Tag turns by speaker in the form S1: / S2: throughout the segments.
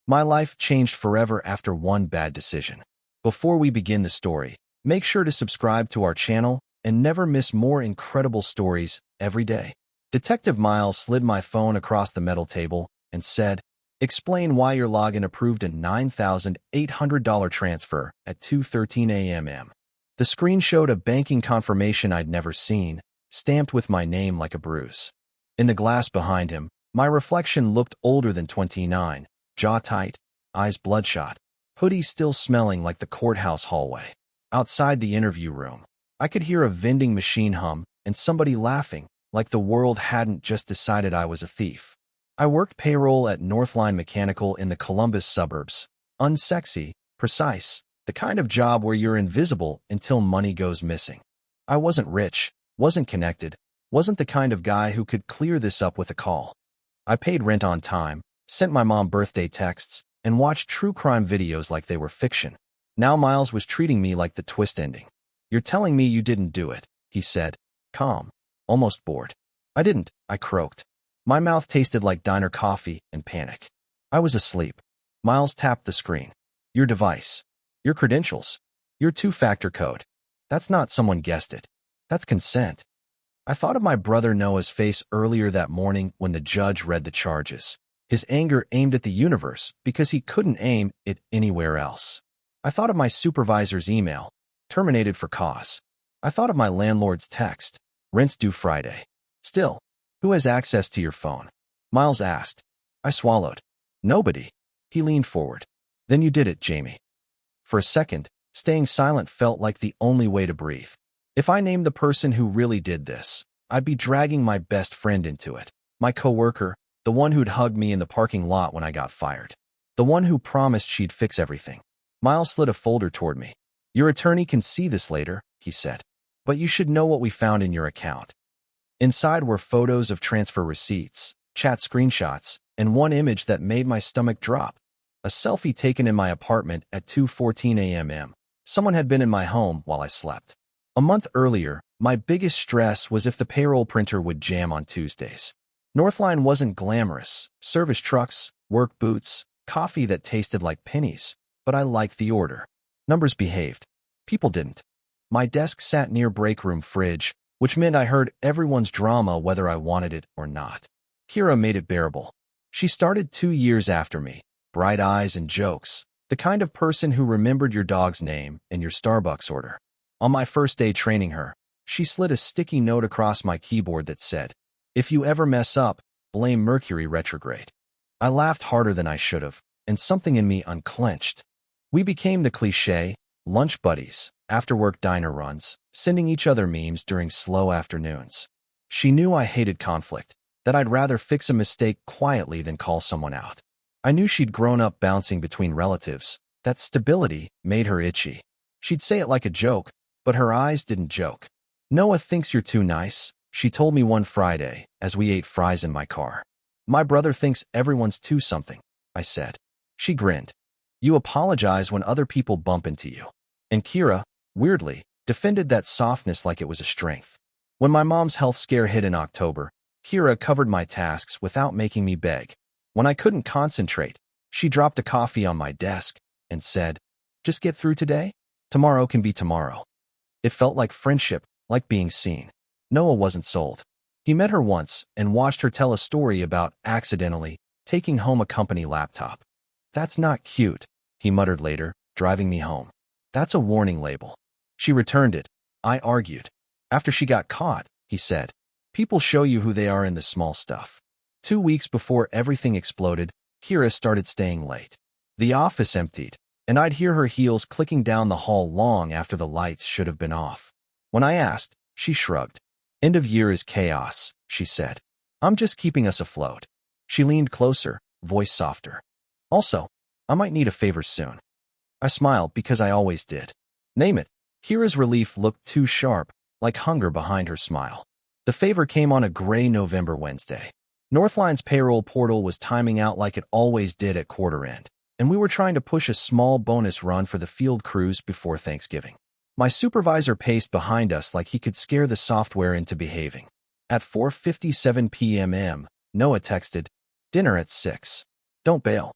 S1: My life changed forever after one bad decision. Before we begin the story, make sure to subscribe to our channel and never miss more incredible stories every day. Detective Miles slid my phone across the metal table and said, "Explain why your login approved a $9,800 transfer at 2:13 a.m. The screen showed a banking confirmation I'd never seen, stamped with my name like a bruise. In the glass behind him, my reflection looked older than 29, jaw tight, eyes bloodshot, hoodie still smelling like the courthouse hallway. Outside the interview room, I could hear a vending machine hum and somebody laughing, like the world hadn't just decided I was a thief. I worked payroll at Northline Mechanical in the Columbus suburbs. Unsexy, precise, the kind of job where you're invisible until money goes missing. I wasn't rich, wasn't connected, wasn't the kind of guy who could clear this up with a call. I paid rent on time, sent my mom birthday texts, and watched true crime videos like they were fiction. Now Miles was treating me like the twist ending. "You're telling me you didn't do it," he said, calm, almost bored. "I didn't," I croaked. My mouth tasted like diner coffee and panic. I was asleep. Miles tapped the screen. "Your device. Your credentials. Your two-factor code. That's not someone guessed it. That's consent." I thought of my brother Noah's face earlier that morning when the judge read the charges. His anger aimed at the universe because he couldn't aim it anywhere else. I thought of my supervisor's email, terminated for cause. I thought of my landlord's text, rent's due Friday. Still, who has access to your phone? Miles asked. I swallowed. Nobody. He leaned forward. "Then you did it, Jamie." For a second, staying silent felt like the only way to breathe. If I named the person who really did this, I'd be dragging my best friend into it. My coworker, the one who'd hug me in the parking lot when I got fired. The one who promised she'd fix everything. Miles slid a folder toward me. "Your attorney can see this later," he said. "But you should know what we found in your account." Inside were photos of transfer receipts, chat screenshots, and one image that made my stomach drop. A selfie taken in my apartment at 2:14 a.m. Someone had been in my home while I slept. A month earlier, my biggest stress was if the payroll printer would jam on Tuesdays. Northline wasn't glamorous. Service trucks, work boots, coffee that tasted like pennies. But I liked the order. Numbers behaved. People didn't. My desk sat near break room fridge, which meant I heard everyone's drama whether I wanted it or not. Kira made it bearable. She started 2 years after me. Bright eyes and jokes. The kind of person who remembered your dog's name and your Starbucks order. On my first day training her, she slid a sticky note across my keyboard that said, "If you ever mess up, blame Mercury retrograde." I laughed harder than I should have, and something in me unclenched. We became the cliché, lunch buddies, after-work diner runs, sending each other memes during slow afternoons. She knew I hated conflict, that I'd rather fix a mistake quietly than call someone out. I knew she'd grown up bouncing between relatives. That stability made her itchy. She'd say it like a joke, but her eyes didn't joke. "Noah thinks you're too nice," she told me one Friday as we ate fries in my car. "My brother thinks everyone's too something," I said. She grinned. "You apologize when other people bump into you." And Kira, weirdly, defended that softness like it was a strength. When my mom's health scare hit in October, Kira covered my tasks without making me beg. When I couldn't concentrate, she dropped a coffee on my desk and said, "Just get through today. Tomorrow can be tomorrow." It felt like friendship, like being seen. Noah wasn't sold. He met her once and watched her tell a story about accidentally taking home a company laptop. "That's not cute," he muttered later, driving me home. "That's a warning label." She returned it. I argued. "After she got caught," he said, "people show you who they are in the small stuff." 2 weeks before everything exploded, Kira started staying late. The office emptied, and I'd hear her heels clicking down the hall long after the lights should have been off. When I asked, she shrugged. "End of year is chaos," she said. "I'm just keeping us afloat." She leaned closer, voice softer. "Also, I might need a favor soon." I smiled because I always did. "Name it." Kira's relief looked too sharp, like hunger behind her smile. The favor came on a gray November Wednesday. Northline's payroll portal was timing out like it always did at quarter end, and we were trying to push a small bonus run for the field crews before Thanksgiving. My supervisor paced behind us like he could scare the software into behaving. At 4:57 p.m., Noah texted, "Dinner at 6. Don't bail."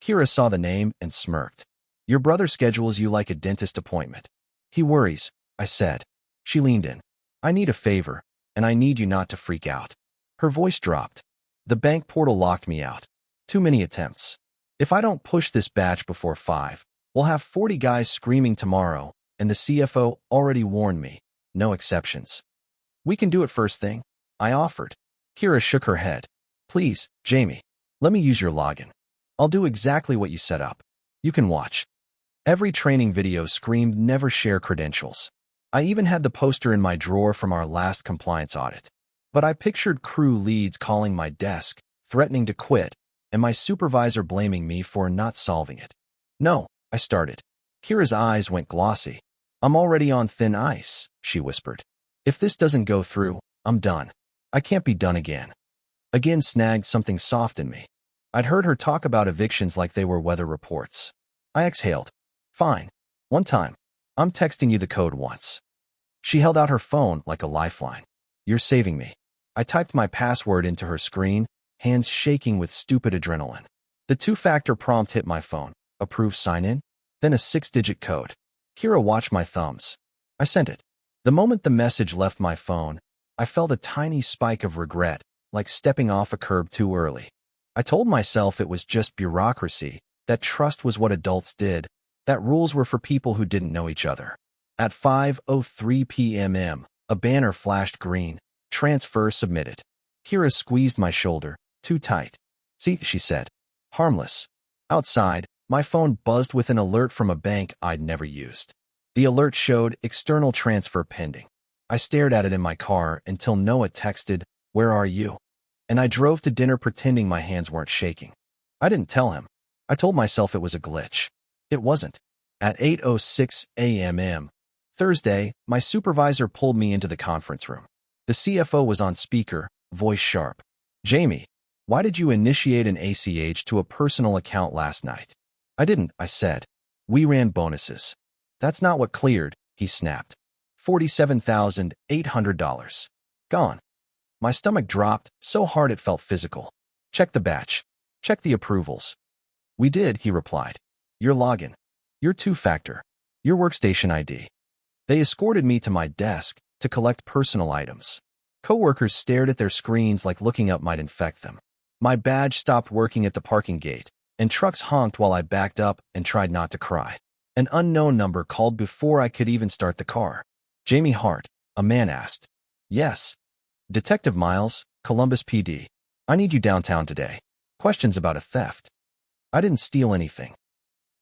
S1: Kira saw the name and smirked. Your brother schedules you like a dentist appointment. He worries, I said. She leaned in. I need a favor, and I need you not to freak out. Her voice dropped. The bank portal locked me out. Too many attempts. If I don't push this batch before 5, we'll have 40 guys screaming tomorrow, and the CFO already warned me. No exceptions. We can do it first thing, I offered. Kira shook her head. Please, Jamie, let me use your login. I'll do exactly what you set up. You can watch. Every training video screamed never share credentials. I even had the poster in my drawer from our last compliance audit. But I pictured crew leads calling my desk, threatening to quit, and my supervisor blaming me for not solving it. No, I started. Kira's eyes went glossy. I'm already on thin ice, she whispered. If this doesn't go through, I'm done. I can't be done again. Again snagged something soft in me. I'd heard her talk about evictions like they were weather reports. I exhaled. Fine. One time. I'm texting you the code once. She held out her phone like a lifeline. You're saving me. I typed my password into her screen, hands shaking with stupid adrenaline. The 2-factor prompt hit my phone. Approve sign-in? Then a 6-digit code. Kira watched my thumbs. I sent it. The moment the message left my phone, I felt a tiny spike of regret, like stepping off a curb too early. I told myself it was just bureaucracy, that trust was what adults did, that rules were for people who didn't know each other. At 5:03 p.m., a banner flashed green. Transfer submitted. Kira squeezed my shoulder, too tight. See, she said. Harmless. Outside, my phone buzzed with an alert from a bank I'd never used. The alert showed external transfer pending. I stared at it in my car until Noah texted, Where are you? And I drove to dinner pretending my hands weren't shaking. I didn't tell him. I told myself it was a glitch. It wasn't. At 8:06 a.m. Thursday, my supervisor pulled me into the conference room. The CFO was on speaker, voice sharp. Jamie, why did you initiate an ACH to a personal account last night? I didn't, I said. We ran bonuses. That's not what cleared, he snapped. $47,800. Gone. My stomach dropped so hard it felt physical. Check the batch. Check the approvals. We did, he replied. Your login. Your 2-factor. Your workstation ID. They escorted me to my desk to collect personal items. Coworkers stared at their screens like looking up might infect them. My badge stopped working at the parking gate, and trucks honked while I backed up and tried not to cry. An unknown number called before I could even start the car. Jamie Hart, a man asked. Yes. Detective Miles, Columbus PD. I need you downtown today. Questions about a theft. I didn't steal anything.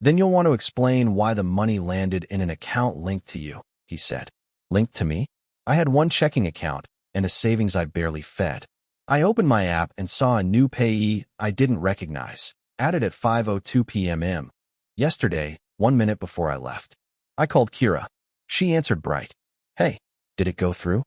S1: Then you'll want to explain why the money landed in an account linked to you, he said. Linked to me? I had one checking account and a savings I barely fed. I opened my app and saw a new payee I didn't recognize, added at 5:02 p.m. yesterday, 1 minute before I left. I called Kira. She answered bright. Hey, did it go through?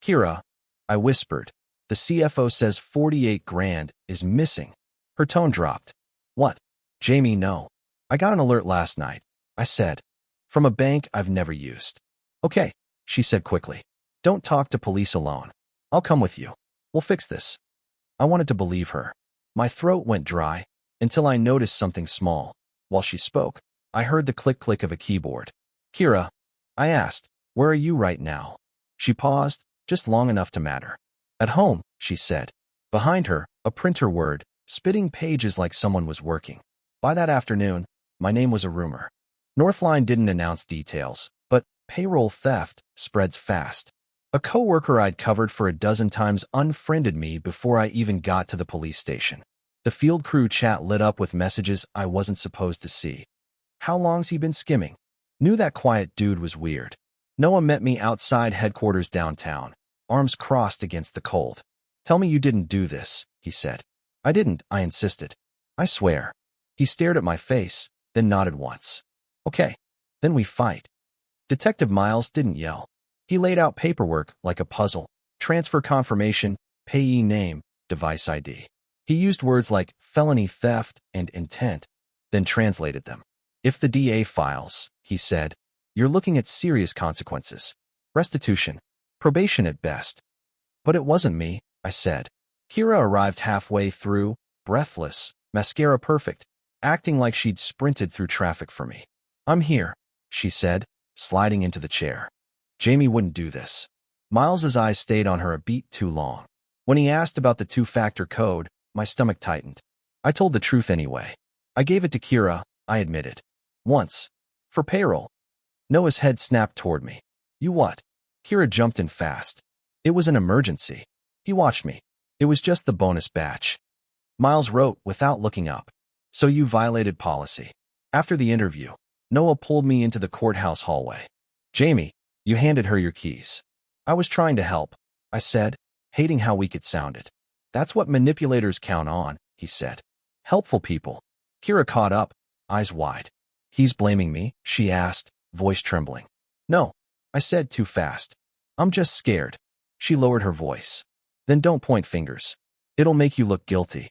S1: Kira, I whispered. The CFO says 48 grand is missing. Her tone dropped. What? Jamie, no. I got an alert last night, I said. From a bank I've never used. Okay, she said quickly. Don't talk to police alone. I'll come with you. We'll fix this. I wanted to believe her. My throat went dry until I noticed something small. While she spoke, I heard the click-click of a keyboard. Kira, I asked, where are you right now? She paused, just long enough to matter. At home, she said. Behind her, a printer whirred, spitting pages like someone was working. By that afternoon, my name was a rumor. Northline didn't announce details, but payroll theft spreads fast. A coworker I'd covered for a dozen times unfriended me before I even got to the police station. The field crew chat lit up with messages I wasn't supposed to see. How long's he been skimming? Knew that quiet dude was weird. Noah met me outside headquarters downtown, arms crossed against the cold. Tell me you didn't do this, he said. I didn't, I insisted. I swear. He stared at my face, then nodded once. Okay, then we fight. Detective Miles didn't yell. He laid out paperwork like a puzzle. Transfer confirmation, payee name, device ID. He used words like felony theft and intent, then translated them. If the DA files, he said, you're looking at serious consequences. Restitution. Probation at best. But it wasn't me, I said. Kira arrived halfway through, breathless, mascara perfect. acting like she'd sprinted through traffic for me. "I'm here," she said, sliding into the chair. Jamie wouldn't do this. Miles's eyes stayed on her a beat too long. When he asked about the two-factor code, my stomach tightened. I told the truth anyway. "I gave it to Kira," I admitted. "Once. For payroll." Noah's head snapped toward me. "You what?" Kira jumped in fast. "It was an emergency." He watched me. "It was just the bonus batch." Miles wrote without looking up. "So you violated policy." After the interview, Noah pulled me into the courthouse hallway. "Jamie, you handed her your keys." "I was trying to help," I said, hating how weak it sounded. "That's what manipulators count on," he said. "Helpful people." Kira caught up, eyes wide. "He's blaming me?" she asked, voice trembling. "No," I said too fast. "I'm just scared." She lowered her voice. "Then don't point fingers. It'll make you look guilty."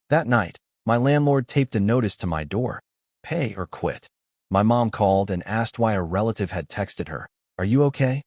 S1: That night, my landlord taped a notice to my door. "Pay or quit." My mom called and asked why a relative had texted her, "Are you okay?"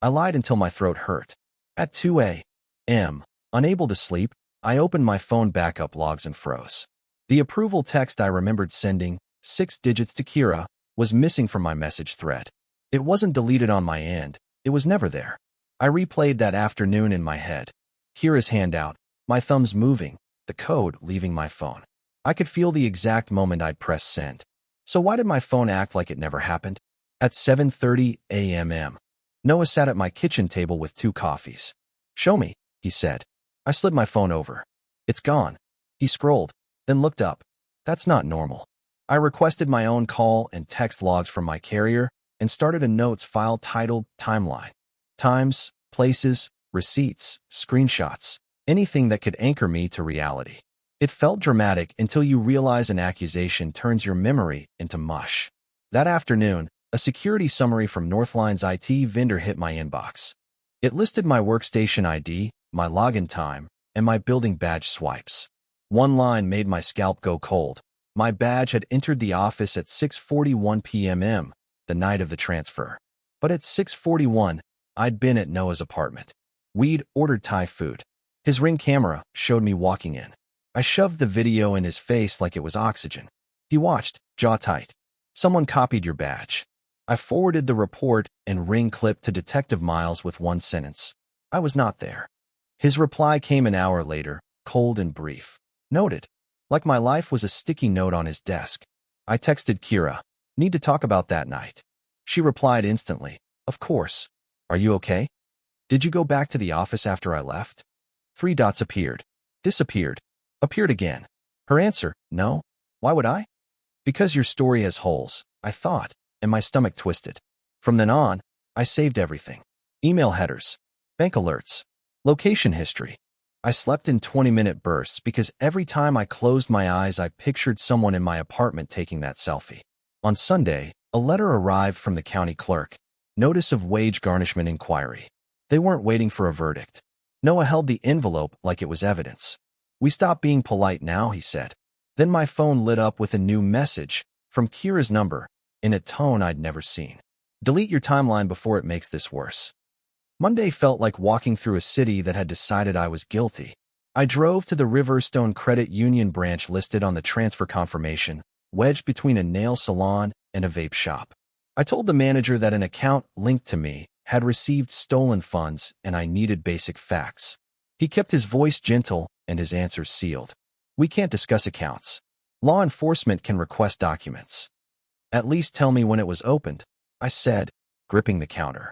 S1: I lied until my throat hurt. At 2 a.m., unable to sleep, I opened my phone backup logs and froze. The approval text I remembered sending, 6 digits to Kira, was missing from my message thread. It wasn't deleted on my end. It was never there. I replayed that afternoon in my head. Kira's hand out, my thumbs moving, the code leaving my phone. I could feel the exact moment I'd pressed send. So why did my phone act like it never happened? At 7:30 a.m., Noah sat at my kitchen table with 2 coffees. "Show me," he said. I slid my phone over. "It's gone." He scrolled, then looked up. "That's not normal." I requested my own call and text logs from my carrier and started a notes file titled Timeline. Times, places, receipts, screenshots, anything that could anchor me to reality. It felt dramatic until you realize an accusation turns your memory into mush. That afternoon, a security summary from Northline's IT vendor hit my inbox. It listed my workstation ID, my login time, and my building badge swipes. One line made my scalp go cold. My badge had entered the office at 6:41 p.m., the night of the transfer. But at 6:41, I'd been at Noah's apartment. We'd ordered Thai food. His Ring camera showed me walking in. I shoved the video in his face like it was oxygen. He watched, jaw tight. "Someone copied your badge." I forwarded the report and Ring clip to Detective Miles with one sentence. "I was not there." His reply came an hour later, cold and brief. "Noted." Like my life was a sticky note on his desk. I texted Kira, "Need to talk about that night." She replied instantly, "Of course. Are you okay? Did you go back to the office after I left?" 3 dots appeared. Disappeared. Appeared again. Her answer, "No. Why would I?" "Because your story has holes," I thought, and my stomach twisted. From then on, I saved everything. Email headers. Bank alerts. Location history. I slept in 20-minute bursts because every time I closed my eyes I pictured someone in my apartment taking that selfie. On Sunday, a letter arrived from the county clerk. Notice of wage garnishment inquiry. They weren't waiting for a verdict. Noah held the envelope like it was evidence. "We stop being polite now," he said. Then my phone lit up with a new message from Kira's number in a tone I'd never seen. "Delete your timeline before it makes this worse." Monday felt like walking through a city that had decided I was guilty. I drove to the Riverstone Credit Union branch listed on the transfer confirmation, wedged between a nail salon and a vape shop. I told the manager that an account linked to me had received stolen funds and I needed basic facts. He kept his voice gentle and his answers sealed. "We can't discuss accounts. Law enforcement can request documents." "At least tell me when it was opened," I said, gripping the counter.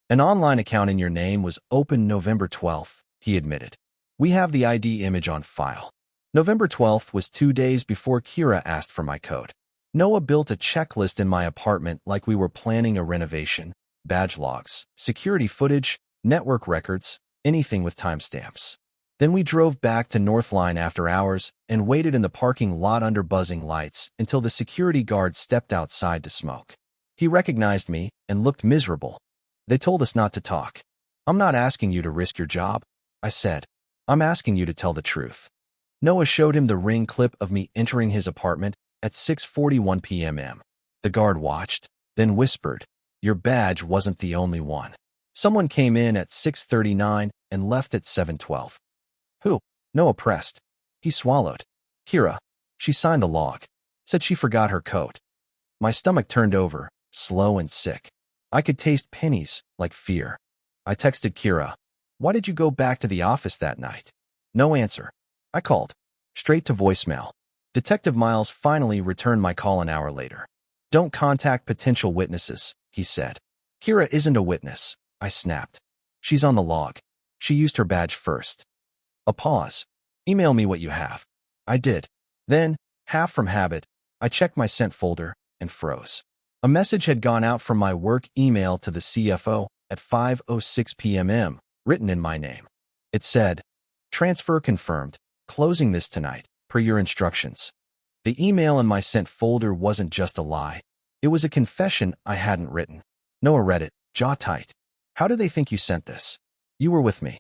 S1: "An online account in your name was opened November 12th, he admitted. "We have the ID image on file." November 12th was 2 days before Kira asked for my code. Noah built a checklist in my apartment like we were planning a renovation: badge logs, security footage, network records, anything with timestamps. Then we drove back to Northline after hours and waited in the parking lot under buzzing lights until the security guard stepped outside to smoke. He recognized me and looked miserable. "They told us not to talk." "I'm not asking you to risk your job," I said. "I'm asking you to tell the truth." Noah showed him the Ring clip of me entering his apartment at 6:41 p.m. The guard watched, then whispered, "Your badge wasn't the only one. Someone came in at 6:39 and left at 7:12. "Who?" Noah pressed. He swallowed. "Kira. She signed the log." Said she forgot her coat. My stomach turned over, slow and sick. I could taste pennies, like fear. I texted Kira. Why did you go back to the office that night? No answer. I called. Straight to voicemail. Detective Miles finally returned my call an hour later. Don't contact potential witnesses, he said. Kira isn't a witness, I snapped. She's on the log. She used her badge first. A pause. Email me what you have. I did. Then, half from habit, I checked my sent folder and froze. A message had gone out from my work email to the CFO at 5:06 p.m., written in my name. It said, transfer confirmed, closing this tonight, per your instructions. The email in my sent folder wasn't just a lie. It was a confession I hadn't written. Noah read it, jaw tight. How do they think you sent this? You were with me.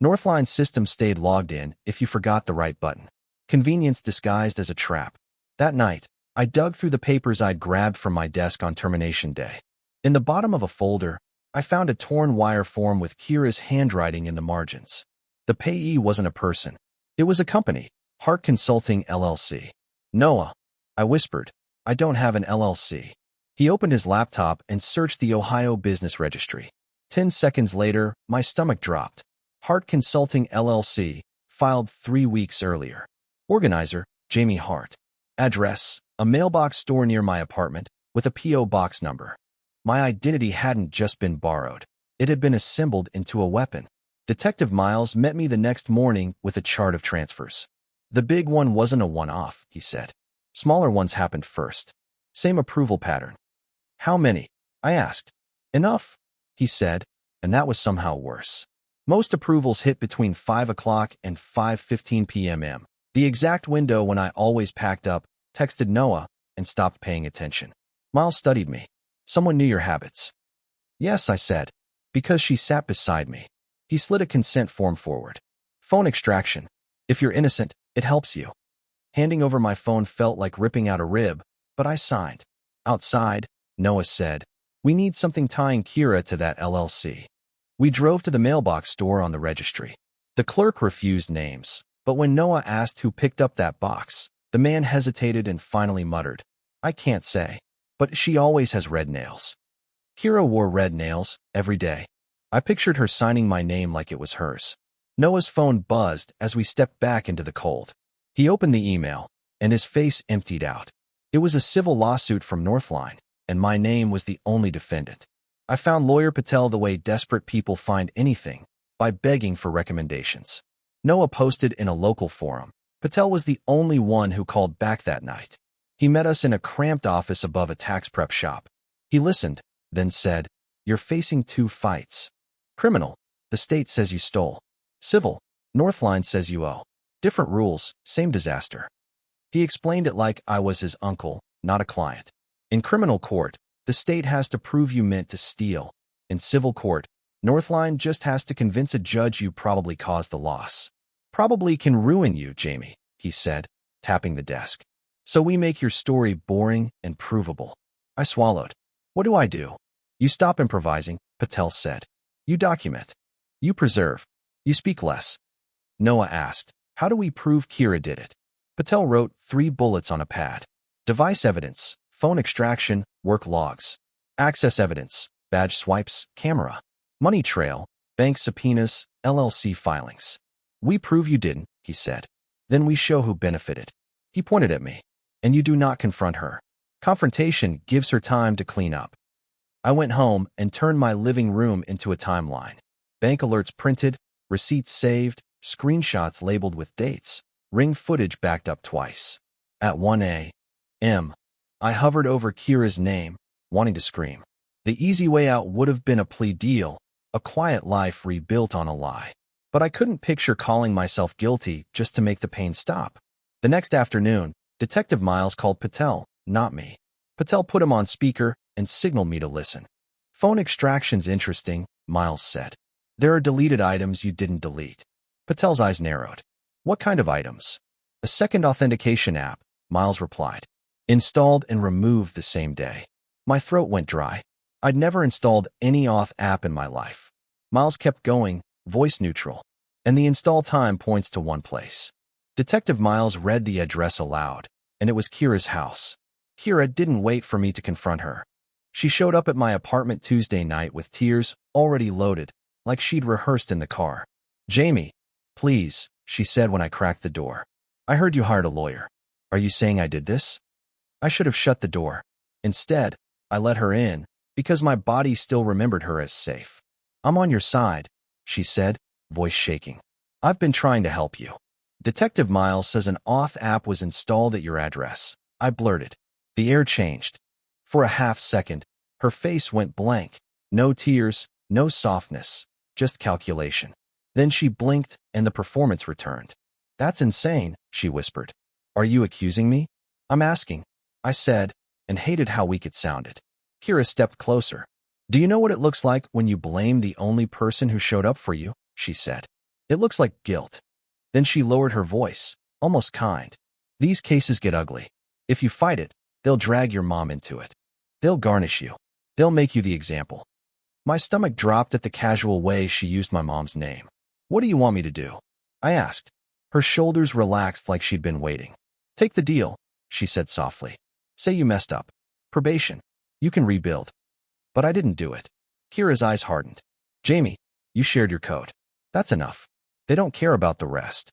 S1: Northline's system stayed logged in if you forgot the right button. Convenience disguised as a trap. That night, I dug through the papers I'd grabbed from my desk on termination day. In the bottom of a folder, I found a torn wire form with Kira's handwriting in the margins. The payee wasn't a person. It was a company, Hart Consulting LLC. Noah, I whispered, I don't have an LLC. He opened his laptop and searched the Ohio Business Registry. 10 seconds later, my stomach dropped. Hart Consulting LLC, filed 3 weeks earlier. Organizer, Jamie Hart. Address, a mailbox store near my apartment, with a P.O. box number. My identity hadn't just been borrowed. It had been assembled into a weapon. Detective Miles met me the next morning with a chart of transfers. The big one wasn't a one-off, he said. Smaller ones happened first. Same approval pattern. How many? I asked. Enough, he said, and that was somehow worse. Most approvals hit between 5 o'clock and 5:15 p.m., the exact window when I always packed up, texted Noah, and stopped paying attention. Miles studied me. Someone knew your habits. Yes, I said, because she sat beside me. He slid a consent form forward. Phone extraction. If you're innocent, it helps you. Handing over my phone felt like ripping out a rib, but I signed. Outside, Noah said, we need something tying Kira to that LLC. We drove to the mailbox store on the registry. The clerk refused names, but when Noah asked who picked up that box, the man hesitated and finally muttered, I can't say, but she always has red nails. Kira wore red nails every day. I pictured her signing my name like it was hers. Noah's phone buzzed as we stepped back into the cold. He opened the email, and his face emptied out. It was a civil lawsuit from Northline, and my name was the only defendant. I found lawyer Patel the way desperate people find anything, by begging for recommendations. Noah posted in a local forum. Patel was the only one who called back that night. He met us in a cramped office above a tax prep shop. He listened, then said, you're facing 2 fights. Criminal, the state says you stole. Civil, Northline says you owe. Different rules, same disaster. He explained it like I was his uncle, not a client. In criminal court, the state has to prove you meant to steal. In civil court, Northline just has to convince a judge you probably caused the loss. Probably can ruin you, Jamie, he said, tapping the desk. So we make your story boring and provable. I swallowed. What do I do? You stop improvising, Patel said. You document. You preserve. You speak less. Noah asked, how do we prove Kira did it? Patel wrote 3 bullets on a pad. Device evidence, phone extraction, work logs. Access evidence, badge swipes, camera. Money trail, bank subpoenas, LLC filings. We prove you didn't, he said. Then we show who benefited. He pointed at me. And you do not confront her. Confrontation gives her time to clean up. I went home and turned my living room into a timeline. Bank alerts printed, receipts saved, screenshots labeled with dates, ring footage backed up twice. At 1 a.m., I hovered over Kira's name, wanting to scream. The easy way out would have been a plea deal, a quiet life rebuilt on a lie. But I couldn't picture calling myself guilty just to make the pain stop. The next afternoon, Detective Miles called Patel, not me. Patel put him on speaker and signaled me to listen. Phone extraction's interesting, Miles said. There are deleted items you didn't delete. Patel's eyes narrowed. What kind of items? A second authentication app, Miles replied. Installed and removed the same day. My throat went dry. I'd never installed any auth app in my life. Miles kept going, voice neutral. And the install time points to one place. Detective Miles read the address aloud. and it was Kira's house. Kira didn't wait for me to confront her. She showed up at my apartment Tuesday night with tears already loaded, like she'd rehearsed in the car. "Jamie, please," she said when I cracked the door. "I heard you hired a lawyer. Are you saying I did this?" I should have shut the door. Instead, I let her in, because my body still remembered her as safe. "I'm on your side," she said, voice shaking. "I've been trying to help you. Detective Miles says an auth app was installed at your address," I blurted. The air changed. For a half second, her face went blank. No tears, no softness, just calculation. Then she blinked and the performance returned. "That's insane," she whispered. "Are you accusing me?" "I'm asking," I said, and hated how weak it sounded. Kira stepped closer. "Do you know what it looks like when you blame the only person who showed up for you?" she said. "It looks like guilt." Then she lowered her voice, almost kind. "These cases get ugly. If you fight it, they'll drag your mom into it. They'll garnish you. They'll make you the example." My stomach dropped at the casual way she used my mom's name. "What do you want me to do?" I asked. Her shoulders relaxed like she'd been waiting. "Take the deal," she said softly. "Say you messed up. Probation. You can rebuild." But I didn't do it. Kira's eyes hardened. "Jamie, you shared your code. That's enough. They don't care about the rest."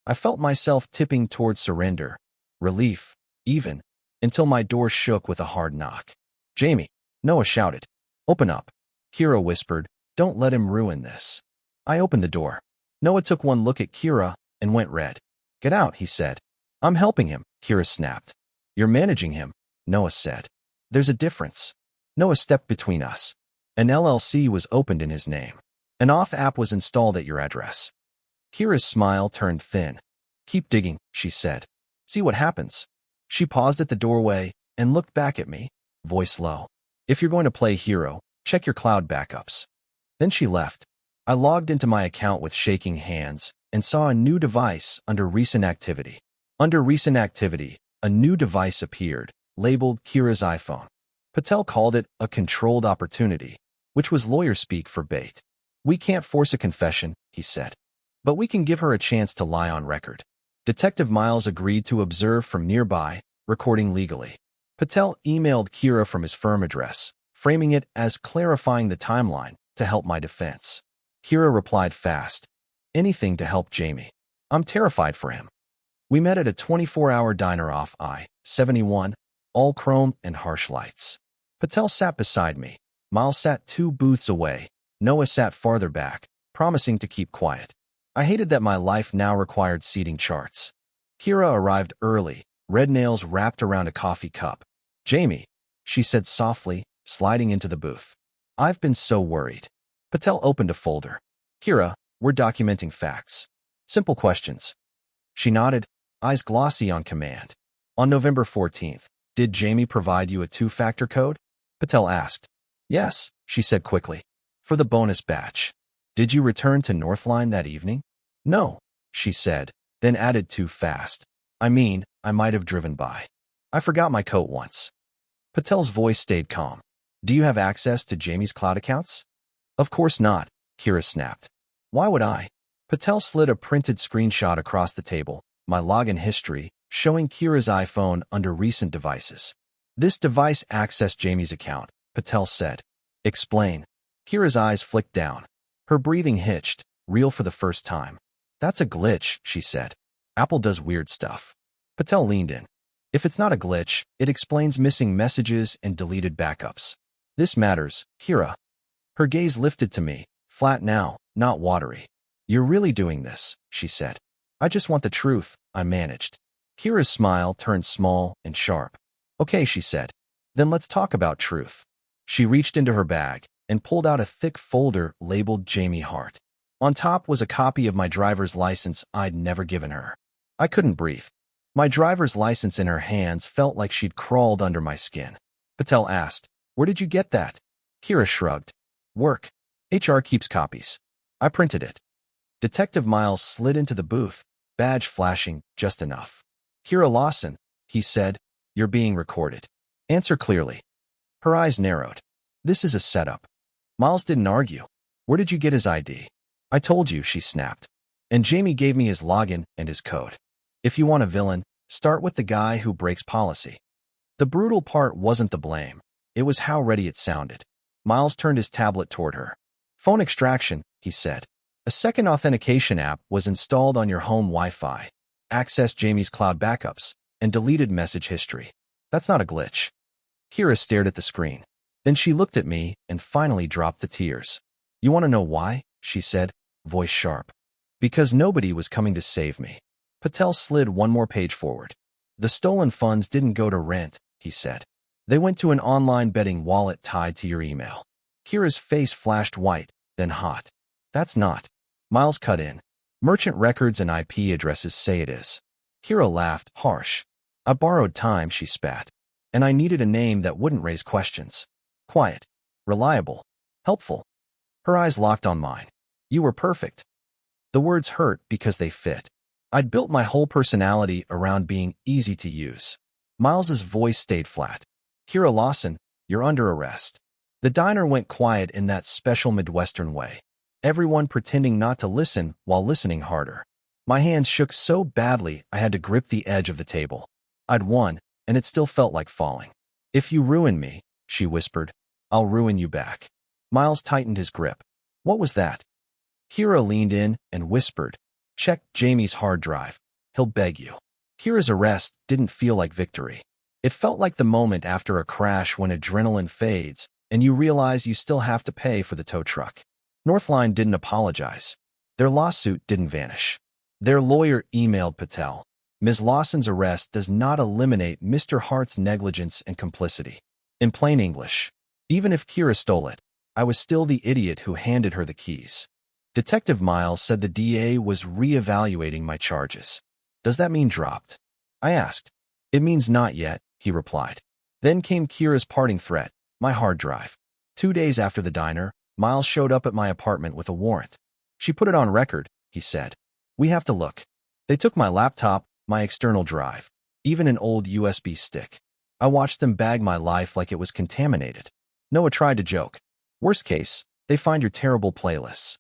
S1: I felt myself tipping towards surrender, relief, even, until my door shook with a hard knock. "Jamie," Noah shouted. "Open up." Kira whispered, "Don't let him ruin this." I opened the door. Noah took one look at Kira and went red. "Get out," he said. "I'm helping him," Kira snapped. "You're managing him," Noah said. "There's a difference." Noah stepped between us. "An LLC was opened in his name. An auth app was installed at your address." Kira's smile turned thin. "Keep digging," she said. "See what happens." She paused at the doorway and looked back at me, voice low. "If you're going to play hero, check your cloud backups." Then she left. I logged into my account with shaking hands and saw a new device under recent activity. Under recent activity, a new device appeared, labeled Kira's iPhone. Patel called it a controlled opportunity, which was lawyer speak for bait. "We can't force a confession," he said. "But we can give her a chance to lie on record." Detective Miles agreed to observe from nearby, recording legally. Patel emailed Kira from his firm address, framing it as clarifying the timeline to help my defense. Kira replied fast, "Anything to help Jamie. I'm terrified for him." We met at a 24-hour diner off I-71, all chrome and harsh lights. Patel sat beside me. Miles sat 2 booths away. Noah sat farther back, promising to keep quiet. I hated that my life now required seating charts. Kira arrived early, red nails wrapped around a coffee cup. "Jamie," she said softly, sliding into the booth. "I've been so worried." Patel opened a folder. "Kira, we're documenting facts. Simple questions." She nodded, eyes glossy on command. "On November 14th, did Jamie provide you a 2-factor code?" Patel asked. "Yes," she said quickly. "For the bonus batch." "Did you return to Northline that evening?" "No," she said, then added too fast. "I mean, I might have driven by. I forgot my coat once." Patel's voice stayed calm. "Do you have access to Jamie's cloud accounts?" "Of course not," Kira snapped. "Why would I?" Patel slid a printed screenshot across the table, my login history, showing Kira's iPhone under recent devices. "This device accessed Jamie's account," Patel said. "Explain." Kira's eyes flicked down. Her breathing hitched, real for the first time. "That's a glitch," she said. "Apple does weird stuff." Patel leaned in. "If it's not a glitch, it explains missing messages and deleted backups. This matters, Kira." Her gaze lifted to me, flat now, not watery. "You're really doing this," she said. "I just want the truth," I managed. Kira's smile turned small and sharp. "Okay," she said. "Then let's talk about truth." She reached into her bag and pulled out a thick folder labeled Jamie Hart. On top was a copy of my driver's license I'd never given her. I couldn't breathe. My driver's license in her hands felt like she'd crawled under my skin. Patel asked, "Where did you get that?" Kira shrugged. "Work. HR keeps copies." I printed it. Detective Miles slid into the booth, badge flashing just enough. "Kira Lawson," he said, "you're being recorded. Answer clearly." Her eyes narrowed. "This is a setup." Miles didn't argue. "Where did you get his ID?" "I told you," she snapped. "And Jamie gave me his login and his code. If you want a villain, Start with the guy who breaks policy. The brutal part wasn't the blame. It was how ready it sounded. Miles turned his tablet toward her. Phone extraction, he said. A second authentication app was installed on your home Wi-Fi. Access Jamie's cloud backups and deleted message history. That's not a glitch. Kira stared at the screen. Then she looked at me and finally dropped the tears. You want to know why? She said, voice sharp. Because nobody was coming to save me. Patel slid one more page forward. The stolen funds didn't go to rent, he said. They went to an online betting wallet tied to your email. Kira's face flashed white, then hot. That's not. Miles cut in. Merchant records and IP addresses say it is. Kira laughed, harsh. I borrowed time, she spat. And I needed a name that wouldn't raise questions. Quiet. Reliable. Helpful. Her eyes locked on mine. You were perfect. The words hurt because they fit. I'd built my whole personality around being easy to use. Miles's voice stayed flat. Kira Lawson, you're under arrest. The diner went quiet in that special Midwestern way. Everyone pretending not to listen while listening harder. My hands shook so badly I had to grip the edge of the table. I'd won, and it still felt like falling. If you ruin me, she whispered, I'll ruin you back. Miles tightened his grip. What was that? Kira leaned in and whispered, check Jamie's hard drive. He'll beg you. Kira's arrest didn't feel like victory. It felt like the moment after a crash when adrenaline fades and you realize you still have to pay for the tow truck. Northline didn't apologize. Their lawsuit didn't vanish. Their lawyer emailed Patel. Ms. Lawson's arrest does not eliminate Mr. Hart's negligence and complicity. In plain English, even if Kira stole it, I was still the idiot who handed her the keys. Detective Miles said the DA was re-evaluating my charges. Does that mean dropped? I asked. It means not yet, he replied. Then came Kira's parting threat, my hard drive. 2 days after the diner, Miles showed up at my apartment with a warrant. She put it on record, he said. We have to look. They took my laptop, my external drive, even an old USB stick. I watched them bag my life like it was contaminated. Noah tried to joke. Worst case, they find your terrible playlists.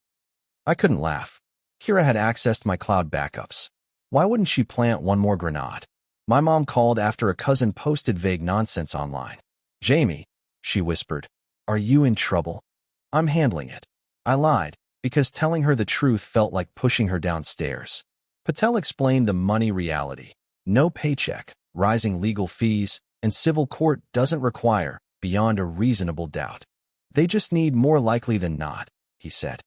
S1: I couldn't laugh. Kira had accessed my cloud backups. Why wouldn't she plant one more grenade? My mom called after a cousin posted vague nonsense online. Jamie, she whispered, are you in trouble? I'm handling it. I lied, because telling her the truth felt like pushing her downstairs. Patel explained the money reality. No paycheck, rising legal fees, and civil court doesn't require, beyond a reasonable doubt. They just need more likely than not, he said.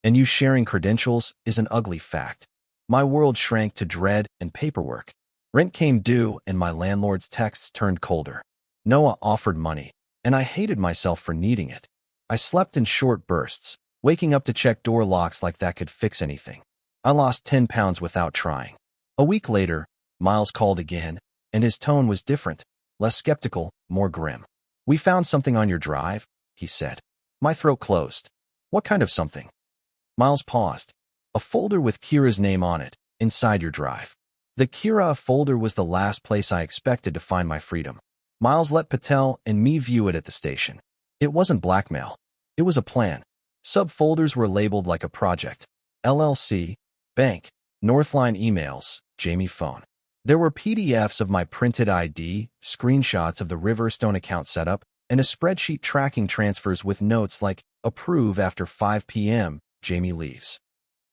S1: And you sharing credentials is an ugly fact. My world shrank to dread and paperwork. Rent came due and my landlord's texts turned colder. Noah offered money, and I hated myself for needing it. I slept in short bursts, waking up to check door locks like that could fix anything. I lost 10 pounds without trying. A week later, Miles called again, and his tone was different, less skeptical, more grim. We found something on your drive, he said. My throat closed. What kind of something? Miles paused. A folder with Kira's name on it, inside your drive. The Kira folder was the last place I expected to find my freedom. Miles let Patel and me view it at the station. It wasn't blackmail. It was a plan. Subfolders were labeled like a project. LLC, bank, Northline emails, Jamie phone. There were PDFs of my printed ID, screenshots of the Riverstone account setup, and a spreadsheet tracking transfers with notes like, approve after 5 p.m., Jamie leaves.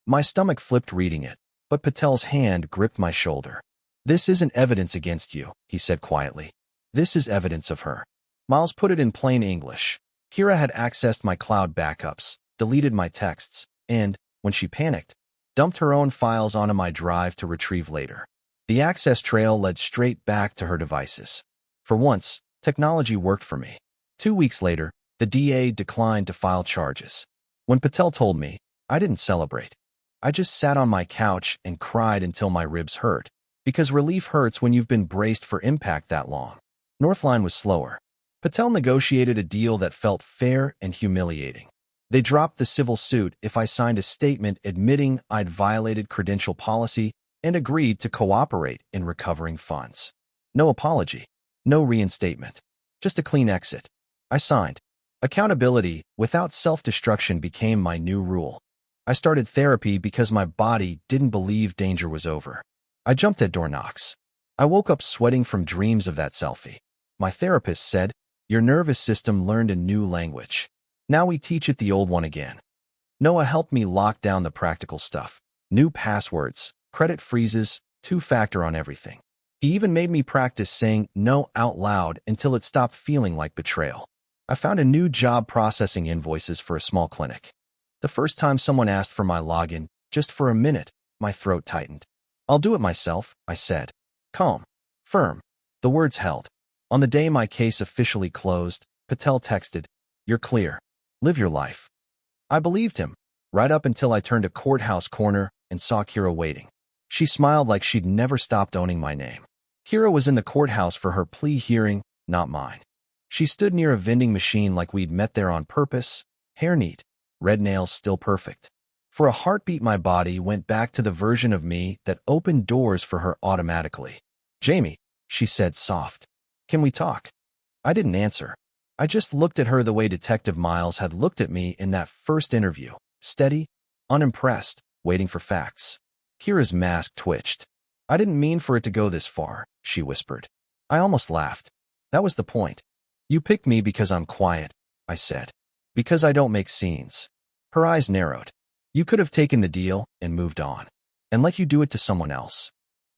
S1: My stomach flipped reading it, but Patel's hand gripped my shoulder. This isn't evidence against you, he said quietly. This is evidence of her. Miles put it in plain English. Kira had accessed my cloud backups, deleted my texts, and, when she panicked, dumped her own files onto my drive to retrieve later. The access trail led straight back to her devices. For once, technology worked for me. 2 weeks later, the DA declined to file charges. When Patel told me, I didn't celebrate. I just sat on my couch and cried until my ribs hurt, because relief hurts when you've been braced for impact that long. Northline was slower. Patel negotiated a deal that felt fair and humiliating. They dropped the civil suit if I signed a statement admitting I'd violated credential policy and agreed to cooperate in recovering funds. No apology, no reinstatement, just a clean exit. I signed. Accountability without self-destruction became my new rule. I started therapy because my body didn't believe danger was over. I jumped at door knocks. I woke up sweating from dreams of that selfie. My therapist said, "Your nervous system learned a new language. Now we teach it the old one again." Noah helped me lock down the practical stuff. New passwords, credit freezes, two-factor on everything. He even made me practice saying no out loud until it stopped feeling like betrayal. I found a new job processing invoices for a small clinic. The first time someone asked for my login, just for a minute, my throat tightened. "I'll do it myself," I said. Calm. Firm. The words held. On the day my case officially closed, Patel texted, "You're clear. Live your life." I believed him, right up until I turned a courthouse corner and saw Kira waiting. She smiled like she'd never stopped owning my name. Kira was in the courthouse for her plea hearing, not mine. She stood near a vending machine like we'd met there on purpose, hair neat, red nails still perfect. For a heartbeat, my body went back to the version of me that opened doors for her automatically. "Jamie," she said soft. "Can we talk?" I didn't answer. I just looked at her the way Detective Miles had looked at me in that first interview, steady, unimpressed, waiting for facts. Kira's mask twitched. "I didn't mean for it to go this far," she whispered. I almost laughed. "That was the point. You picked me because I'm quiet," I said. "Because I don't make scenes." Her eyes narrowed. "You could have taken the deal and moved on, and let you do it to someone else."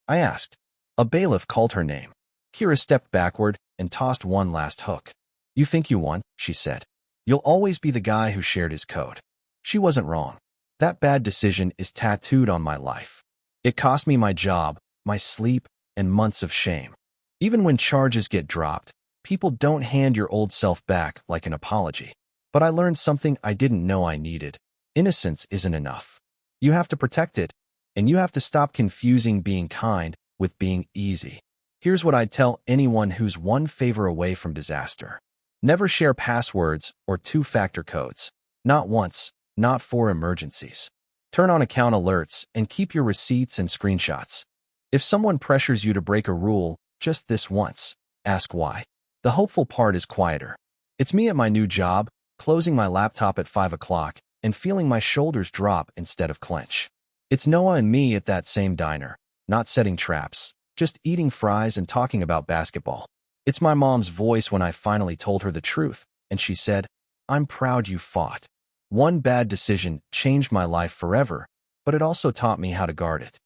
S1: I asked. A bailiff called her name. Kira stepped backward and tossed one last hook. "You think you won," she said. "You'll always be the guy who shared his code." She wasn't wrong. That bad decision is tattooed on my life. It cost me my job, my sleep, and months of shame. Even when charges get dropped, people don't hand your old self back like an apology. But I learned something I didn't know I needed. Innocence isn't enough. You have to protect it, and you have to stop confusing being kind with being easy. Here's what I'd tell anyone who's one favor away from disaster. Never share passwords or two-factor codes. Not once, not for emergencies. Turn on account alerts and keep your receipts and screenshots. If someone pressures you to break a rule just this once, ask why. The hopeful part is quieter. It's me at my new job, closing my laptop at 5 o'clock and feeling my shoulders drop instead of clench. It's Noah and me at that same diner, not setting traps, just eating fries and talking about basketball. It's my mom's voice when I finally told her the truth, and she said, "I'm proud you fought." One bad decision changed my life forever, but it also taught me how to guard it.